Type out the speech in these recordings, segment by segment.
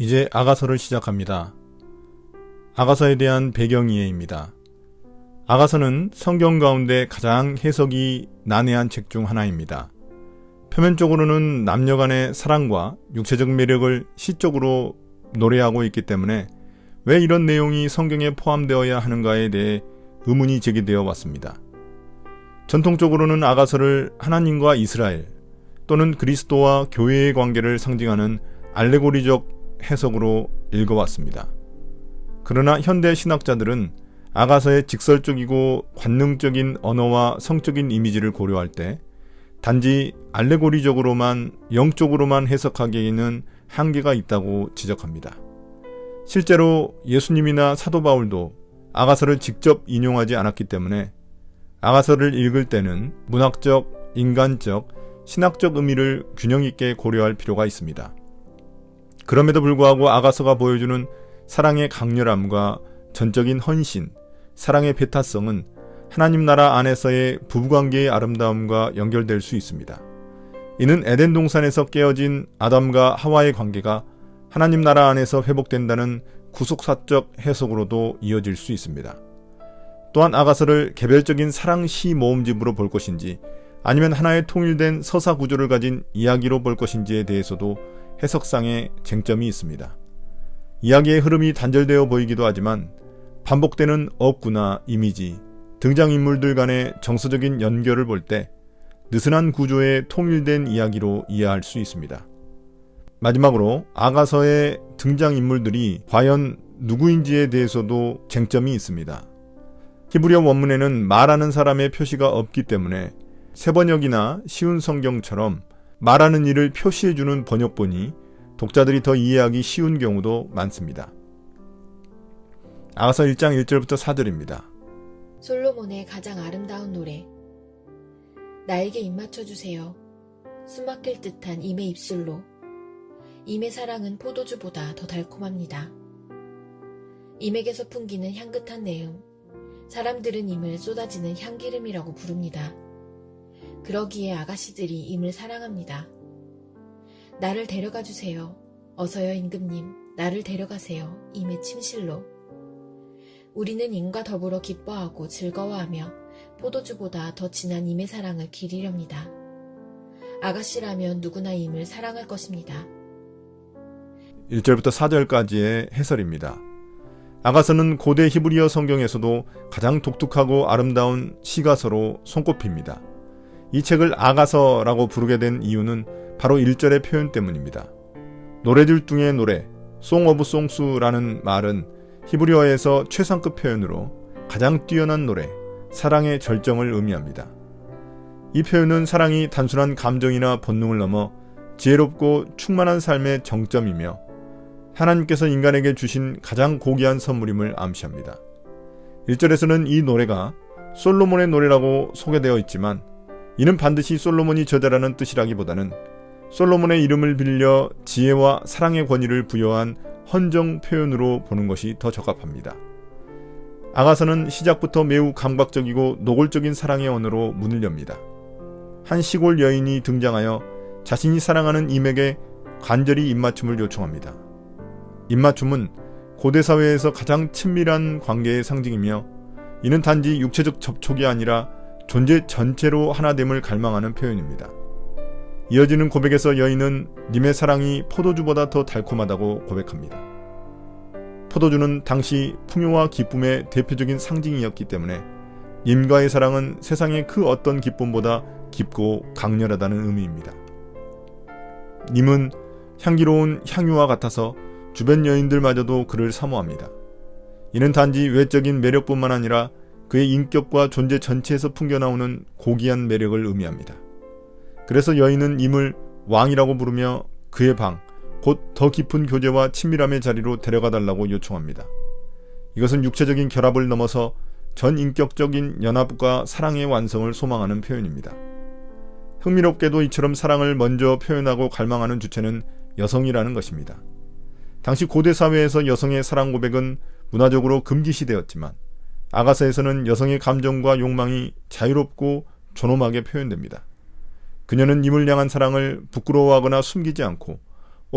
이제 아가서를 시작합니다. 아가서에 대한 배경 이해입니다. 아가서는 성경 가운데 가장 해석이 난해한 책 중 하나입니다. 표면적으로는 남녀 간의 사랑과 육체적 매력을 시적으로 노래하고 있기 때문에 왜 이런 내용이 성경에 포함되어야 하는가에 대해 의문이 제기되어 왔습니다. 전통적으로는 아가서를 하나님과 이스라엘 또는 그리스도와 교회의 관계를 상징하는 알레고리적 해석으로 읽어왔습니다. 그러나 현대 신학자들은 아가서의 직설적이고 관능적인 언어와 성적인 이미지를 고려할 때 단지 알레고리적으로만 영적으로만 해석하기에는 한계가 있다고 지적합니다. 실제로 예수님이나 사도 바울도 아가서를 직접 인용하지 않았기 때문에 아가서를 읽을 때는 문학적, 인간적, 신학적 의미를 균형 있게 고려할 필요가 있습니다. 그럼에도 불구하고 아가서가 보여주는 사랑의 강렬함과 전적인 헌신, 사랑의 배타성은 하나님 나라 안에서의 부부관계의 아름다움과 연결될 수 있습니다. 이는 에덴 동산에서 깨어진 아담과 하와의 관계가 하나님 나라 안에서 회복된다는 구속사적 해석으로도 이어질 수 있습니다. 또한 아가서를 개별적인 사랑 시 모음집으로 볼 것인지 아니면 하나의 통일된 서사 구조를 가진 이야기로 볼 것인지에 대해서도 해석상의 쟁점이 있습니다. 이야기의 흐름이 단절되어 보이기도 하지만 반복되는 어구나 이미지, 등장인물들 간의 정서적인 연결을 볼 때 느슨한 구조의 통일된 이야기로 이해할 수 있습니다. 마지막으로 아가서의 등장인물들이 과연 누구인지에 대해서도 쟁점이 있습니다. 히브리어 원문에는 말하는 사람의 표시가 없기 때문에 세번역이나 쉬운 성경처럼 말하는 일을 표시해주는 번역본이 독자들이 더 이해하기 쉬운 경우도 많습니다. 아가서 1장 1절부터 4절입니다. 솔로몬의 가장 아름다운 노래. 나에게 입맞춰 주세요. 숨막힐 듯한 임의 입술로. 임의 사랑은 포도주보다 더 달콤합니다. 임에게서 풍기는 향긋한 내음. 사람들은 임을 쏟아지는 향기름이라고 부릅니다. 그러기에 아가씨들이 임을 사랑합니다. 나를 데려가 주세요. 어서요 임금님, 나를 데려가세요. 임의 침실로. 우리는 임과 더불어 기뻐하고 즐거워하며 포도주보다 더 진한 임의 사랑을 기리렵니다. 아가씨라면 누구나 임을 사랑할 것입니다. 1절부터 4절까지의 해설입니다. 아가서는 고대 히브리어 성경에서도 가장 독특하고 아름다운 시가서로 손꼽힙니다. 이 책을 아가서라고 부르게 된 이유는 바로 1절의 표현 때문입니다. 노래들 중에 노래, 송 오브 송스라는 말은 히브리어에서 최상급 표현으로 가장 뛰어난 노래, 사랑의 절정을 의미합니다. 이 표현은 사랑이 단순한 감정이나 본능을 넘어 지혜롭고 충만한 삶의 정점이며 하나님께서 인간에게 주신 가장 고귀한 선물임을 암시합니다. 1절에서는 이 노래가 솔로몬의 노래라고 소개되어 있지만 이는 반드시 솔로몬이 저자라는 뜻이라기보다는 솔로몬의 이름을 빌려 지혜와 사랑의 권위를 부여한 헌정 표현으로 보는 것이 더 적합합니다. 아가서는 시작부터 매우 감각적이고 노골적인 사랑의 언어로 문을 엽니다. 한 시골 여인이 등장하여 자신이 사랑하는 임에게 간절히 입맞춤을 요청합니다. 입맞춤은 고대 사회에서 가장 친밀한 관계의 상징이며 이는 단지 육체적 접촉이 아니라 존재 전체로 하나됨을 갈망하는 표현입니다. 이어지는 고백에서 여인은 님의 사랑이 포도주보다 더 달콤하다고 고백합니다. 포도주는 당시 풍요와 기쁨의 대표적인 상징이었기 때문에 님과의 사랑은 세상의 그 어떤 기쁨보다 깊고 강렬하다는 의미입니다. 님은 향기로운 향유와 같아서 주변 여인들마저도 그를 사모합니다. 이는 단지 외적인 매력뿐만 아니라 그의 인격과 존재 전체에서 풍겨나오는 고귀한 매력을 의미합니다. 그래서 여인은 임을 왕이라고 부르며 그의 방, 곧 더 깊은 교제와 친밀함의 자리로 데려가 달라고 요청합니다. 이것은 육체적인 결합을 넘어서 전인격적인 연합과 사랑의 완성을 소망하는 표현입니다. 흥미롭게도 이처럼 사랑을 먼저 표현하고 갈망하는 주체는 여성이라는 것입니다. 당시 고대 사회에서 여성의 사랑 고백은 문화적으로 금기시되었지만 아가서에서는 여성의 감정과 욕망이 자유롭고 존엄하게 표현됩니다. 그녀는 임을 향한 사랑을 부끄러워하거나 숨기지 않고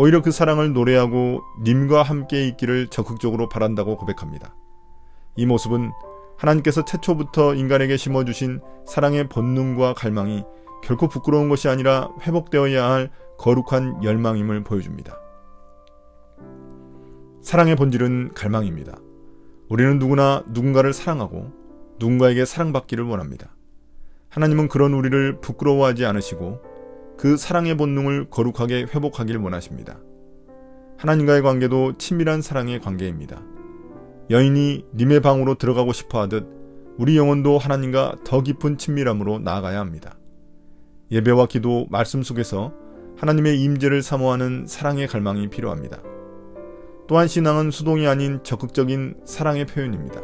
오히려 그 사랑을 노래하고 님과 함께 있기를 적극적으로 바란다고 고백합니다. 이 모습은 하나님께서 태초부터 인간에게 심어주신 사랑의 본능과 갈망이 결코 부끄러운 것이 아니라 회복되어야 할 거룩한 열망임을 보여줍니다. 사랑의 본질은 갈망입니다. 우리는 누구나 누군가를 사랑하고 누군가에게 사랑받기를 원합니다. 하나님은 그런 우리를 부끄러워하지 않으시고 그 사랑의 본능을 거룩하게 회복하길 원하십니다. 하나님과의 관계도 친밀한 사랑의 관계입니다. 여인이 님의 방으로 들어가고 싶어 하듯 우리 영혼도 하나님과 더 깊은 친밀함으로 나아가야 합니다. 예배와 기도, 말씀 속에서 하나님의 임재를 사모하는 사랑의 갈망이 필요합니다. 또한 신앙은 수동이 아닌 적극적인 사랑의 표현입니다.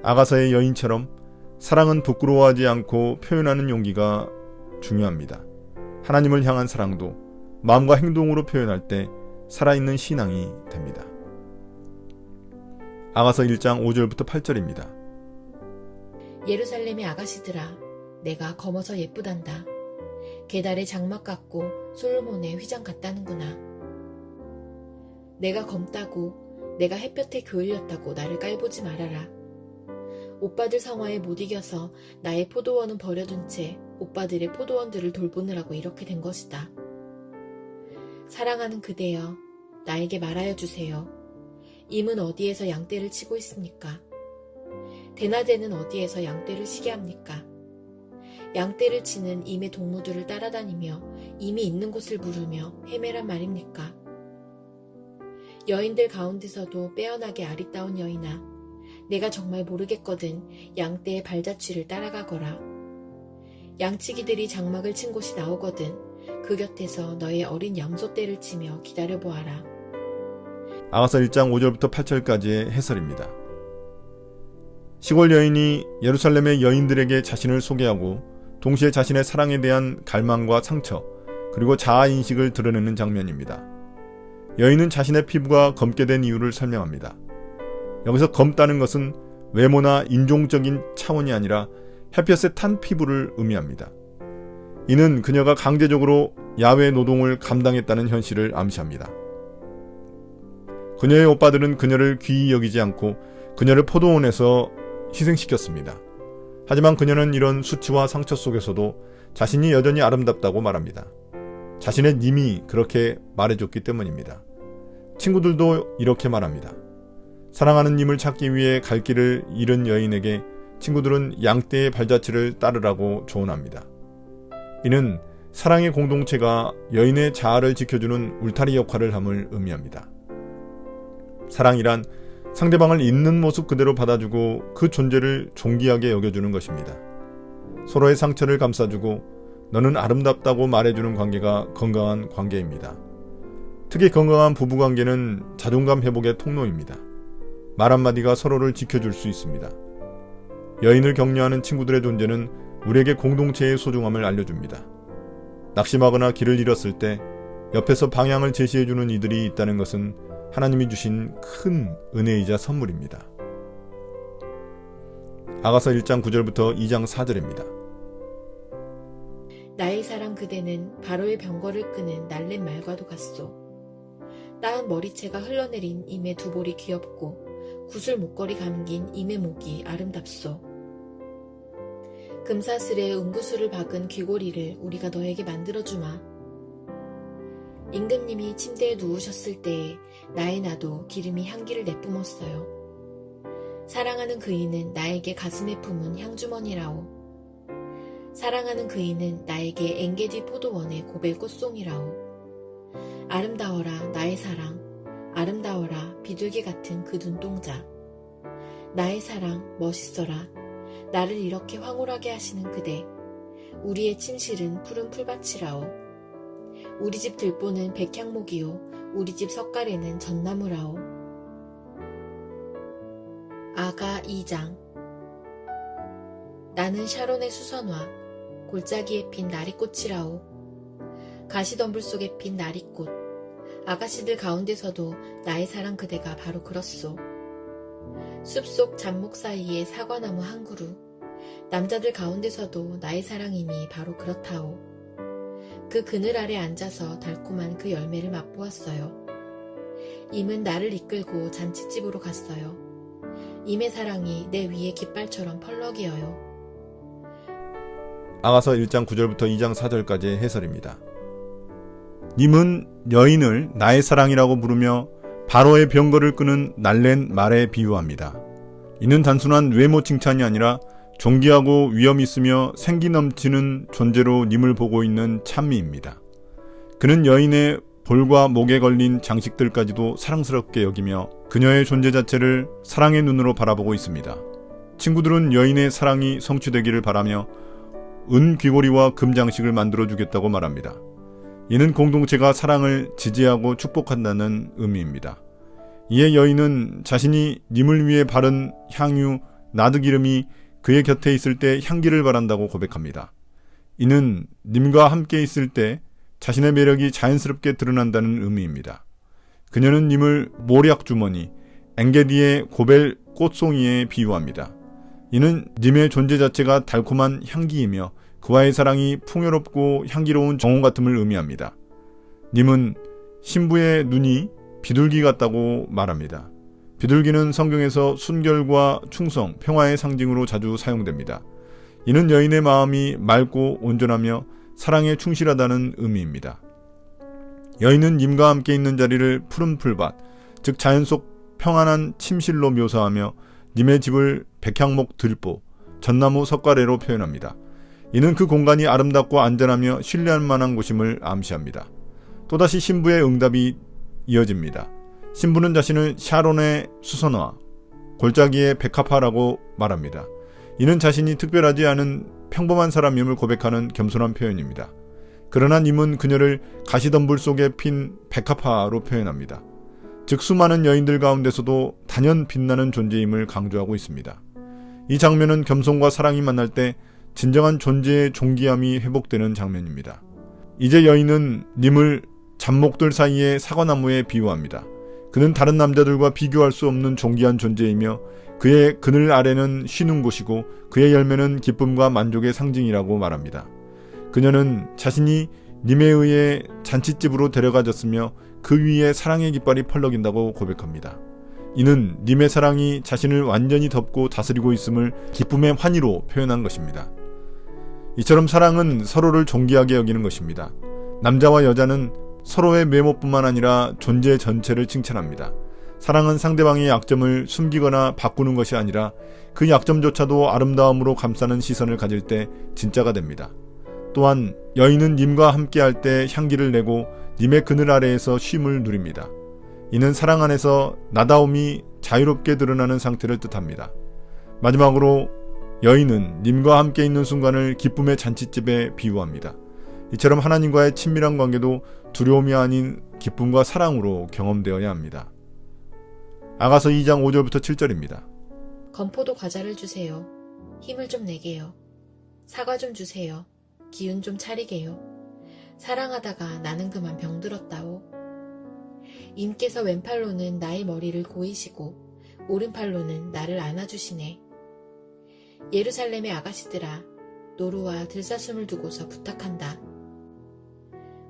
아가서의 여인처럼 사랑은 부끄러워하지 않고 표현하는 용기가 중요합니다. 하나님을 향한 사랑도 마음과 행동으로 표현할 때 살아있는 신앙이 됩니다. 아가서 1장 5절부터 8절입니다. 예루살렘의 아가씨들아, 내가 검어서 예쁘단다. 게달의 장막 같고 솔로몬의 휘장 같다는구나. 내가 검다고, 내가 햇볕에 그을렸다고 나를 깔보지 말아라. 오빠들 성화에 못 이겨서 나의 포도원은 버려둔 채 오빠들의 포도원들을 돌보느라고 이렇게 된 것이다. 사랑하는 그대여, 나에게 말하여 주세요. 임은 어디에서 양떼를 치고 있습니까? 대낮에는 어디에서 양떼를 쉬게 합니까? 양떼를 치는 임의 동무들을 따라다니며 임이 있는 곳을 물으며 헤매란 말입니까? 여인들 가운데서도 빼어나게 아리따운 여인아, 내가 정말 모르겠거든 양떼의 발자취를 따라가거라. 양치기들이 장막을 친 곳이 나오거든 그 곁에서 너의 어린 염소떼를 치며 기다려보아라. 아가서 1장 5절부터 8절까지의 해설입니다. 시골 여인이 예루살렘의 여인들에게 자신을 소개하고 동시에 자신의 사랑에 대한 갈망과 상처 그리고 자아인식을 드러내는 장면입니다. 여인은 자신의 피부가 검게 된 이유를 설명합니다. 여기서 검다는 것은 외모나 인종적인 차원이 아니라 햇볕에 탄 피부를 의미합니다. 이는 그녀가 강제적으로 야외 노동을 감당했다는 현실을 암시합니다. 그녀의 오빠들은 그녀를 귀히 여기지 않고 그녀를 포도원에서 희생시켰습니다. 하지만 그녀는 이런 수치와 상처 속에서도 자신이 여전히 아름답다고 말합니다. 자신의 님이 그렇게 말해줬기 때문입니다. 친구들도 이렇게 말합니다. 사랑하는 님을 찾기 위해 갈 길을 잃은 여인에게 친구들은 양떼의 발자취를 따르라고 조언합니다. 이는 사랑의 공동체가 여인의 자아를 지켜주는 울타리 역할을 함을 의미합니다. 사랑이란 상대방을 있는 모습 그대로 받아주고 그 존재를 존귀하게 여겨주는 것입니다. 서로의 상처를 감싸주고 너는 아름답다고 말해주는 관계가 건강한 관계입니다. 특히 건강한 부부관계는 자존감 회복의 통로입니다. 말 한마디가 서로를 지켜줄 수 있습니다. 여인을 격려하는 친구들의 존재는 우리에게 공동체의 소중함을 알려줍니다. 낙심하거나 길을 잃었을 때 옆에서 방향을 제시해주는 이들이 있다는 것은 하나님이 주신 큰 은혜이자 선물입니다. 아가서 1장 9절부터 2장 4절입니다. 나의 사랑 그대는 바로의 병거를 끄는 날랜 말과도 같소. 따은 머리채가 흘러내린 임의 두 볼이 귀엽고 구슬 목걸이 감긴 임의 목이 아름답소. 금사슬에 은구슬을 박은 귀고리를 우리가 너에게 만들어주마. 임금님이 침대에 누우셨을 때에 나의 나도 기름이 향기를 내뿜었어요. 사랑하는 그이는 나에게 가슴에 품은 향주머니라오. 사랑하는 그이는 나에게 엔게디 포도원의 고벨 꽃송이라오. 아름다워라 나의 사랑, 아름다워라 비둘기 같은 그 눈동자. 나의 사랑 멋있어라. 나를 이렇게 황홀하게 하시는 그대. 우리의 침실은 푸른 풀밭이라오. 우리 집 들보는 백향목이요 우리 집 석가래는 전나무라오. 아가 2장. 나는 샤론의 수선화 골짜기에 핀 나리꽃이라오. 가시덤불 속에 핀 나리꽃. 아가씨들 가운데서도 나의 사랑 그대가 바로 그렇소. 숲속 잡목 사이에 사과나무 한 그루. 남자들 가운데서도 나의 사랑임이 바로 그렇다오. 그 그늘 아래 앉아서 달콤한 그 열매를 맛보았어요. 임은 나를 이끌고 잔칫집으로 갔어요. 임의 사랑이 내 위에 깃발처럼 펄럭이어요. 아가서 1장 9절부터 2장 4절까지의 해설입니다. 님은 여인을 나의 사랑이라고 부르며 바로의 병거를 끄는 날랜 말에 비유합니다. 이는 단순한 외모 칭찬이 아니라 존귀하고 위엄 있으며 생기 넘치는 존재로 님을 보고 있는 찬미입니다. 그는 여인의 볼과 목에 걸린 장식들까지도 사랑스럽게 여기며 그녀의 존재 자체를 사랑의 눈으로 바라보고 있습니다. 친구들은 여인의 사랑이 성취되기를 바라며 은 귀고리와 금 장식을 만들어 주겠다고 말합니다. 이는 공동체가 사랑을 지지하고 축복한다는 의미입니다. 이에 여인은 자신이 님을 위해 바른 향유 나드기름이 그의 곁에 있을 때 향기를 바란다고 고백합니다. 이는 님과 함께 있을 때 자신의 매력이 자연스럽게 드러난다는 의미입니다. 그녀는 님을 모략 주머니, 엥게디의 고벨 꽃송이에 비유합니다. 이는 님의 존재 자체가 달콤한 향기이며 그와의 사랑이 풍요롭고 향기로운 정원 같음을 의미합니다. 님은 신부의 눈이 비둘기 같다고 말합니다. 비둘기는 성경에서 순결과 충성, 평화의 상징으로 자주 사용됩니다. 이는 여인의 마음이 맑고 온전하며 사랑에 충실하다는 의미입니다. 여인은 님과 함께 있는 자리를 푸른 풀밭, 즉 자연 속 평안한 침실로 묘사하며 님의 집을 백향목 들보, 전나무 석가래로 표현합니다. 이는 그 공간이 아름답고 안전하며 신뢰할 만한 곳임을 암시합니다. 또다시 신부의 응답이 이어집니다. 신부는 자신을 샤론의 수선화, 골짜기의 백합화라고 말합니다. 이는 자신이 특별하지 않은 평범한 사람임을 고백하는 겸손한 표현입니다. 그러나 님은 그녀를 가시덤불 속에 핀 백합화로 표현합니다. 즉 수많은 여인들 가운데서도 단연 빛나는 존재임을 강조하고 있습니다. 이 장면은 겸손과 사랑이 만날 때 진정한 존재의 존귀함이 회복되는 장면입니다. 이제 여인은 님을 잡목들 사이의 사과나무에 비유합니다. 그는 다른 남자들과 비교할 수 없는 존귀한 존재이며 그의 그늘 아래는 쉬는 곳이고 그의 열매는 기쁨과 만족의 상징이라고 말합니다. 그녀는 자신이 님에 의해 잔칫집으로 데려가졌으며 그 위에 사랑의 깃발이 펄럭인다고 고백합니다. 이는 님의 사랑이 자신을 완전히 덮고 다스리고 있음을 기쁨의 환희로 표현한 것입니다. 이처럼 사랑은 서로를 존귀하게 여기는 것입니다. 남자와 여자는 서로의 외모뿐만 아니라 존재 전체를 칭찬합니다. 사랑은 상대방의 약점을 숨기거나 바꾸는 것이 아니라 그 약점조차도 아름다움으로 감싸는 시선을 가질 때 진짜가 됩니다. 또한 여인은 님과 함께할 때 향기를 내고 님의 그늘 아래에서 쉼을 누립니다. 이는 사랑 안에서 나다움이 자유롭게 드러나는 상태를 뜻합니다. 마지막으로 여인은 님과 함께 있는 순간을 기쁨의 잔칫집에 비유합니다. 이처럼 하나님과의 친밀한 관계도 두려움이 아닌 기쁨과 사랑으로 경험되어야 합니다. 아가서 2장 5절부터 7절입니다. 건포도 과자를 주세요. 힘을 좀 내게요. 사과 좀 주세요. 기운 좀 차리게요. 사랑하다가 나는 그만 병들었다오. 임께서 왼팔로는 나의 머리를 고이시고 오른팔로는 나를 안아주시네. 예루살렘의 아가씨들아, 노루와 들사슴을 두고서 부탁한다.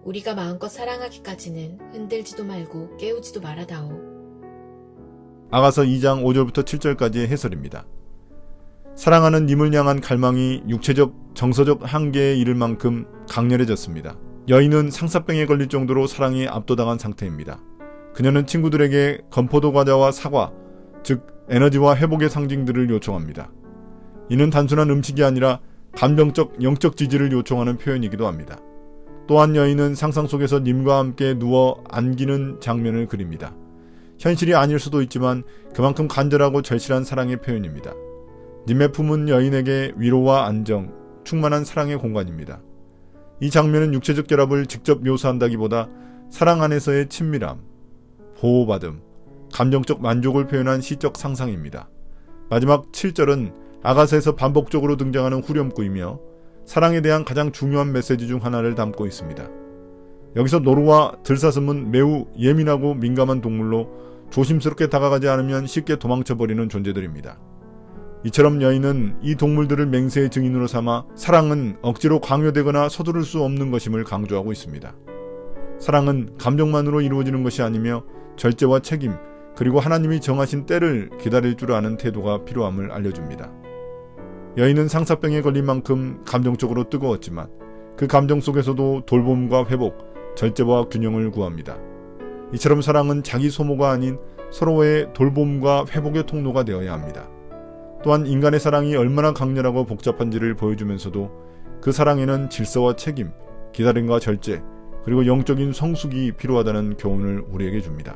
우리가 마음껏 사랑하기까지는 흔들지도 말고 깨우지도 말아다오. 아가서 2장 5절부터 7절까지의 해설입니다. 사랑하는 님을 향한 갈망이 육체적, 정서적 한계에 이를 만큼 강렬해졌습니다. 여인은 상사병에 걸릴 정도로 사랑에 압도당한 상태입니다. 그녀는 친구들에게 건포도 과자와 사과, 즉 에너지와 회복의 상징들을 요청합니다. 이는 단순한 음식이 아니라 감정적, 영적 지지를 요청하는 표현이기도 합니다. 또한 여인은 상상 속에서 님과 함께 누워 안기는 장면을 그립니다. 현실이 아닐 수도 있지만 그만큼 간절하고 절실한 사랑의 표현입니다. 님의 품은 여인에게 위로와 안정, 충만한 사랑의 공간입니다. 이 장면은 육체적 결합을 직접 묘사한다기보다 사랑 안에서의 친밀함, 보호받음, 감정적 만족을 표현한 시적 상상입니다. 마지막 7절은 아가서에서 반복적으로 등장하는 후렴구이며 사랑에 대한 가장 중요한 메시지 중 하나를 담고 있습니다. 여기서 노루와 들사슴은 매우 예민하고 민감한 동물로 조심스럽게 다가가지 않으면 쉽게 도망쳐버리는 존재들입니다. 이처럼 여인은 이 동물들을 맹세의 증인으로 삼아 사랑은 억지로 강요되거나 서두를 수 없는 것임을 강조하고 있습니다. 사랑은 감정만으로 이루어지는 것이 아니며 절제와 책임, 그리고 하나님이 정하신 때를 기다릴 줄 아는 태도가 필요함을 알려줍니다. 여인은 상사병에 걸린 만큼 감정적으로 뜨거웠지만 그 감정 속에서도 돌봄과 회복, 절제와 균형을 구합니다. 이처럼 사랑은 자기 소모가 아닌 서로의 돌봄과 회복의 통로가 되어야 합니다. 또한 인간의 사랑이 얼마나 강렬하고 복잡한지를 보여주면서도 그 사랑에는 질서와 책임, 기다림과 절제, 그리고 영적인 성숙이 필요하다는 교훈을 우리에게 줍니다.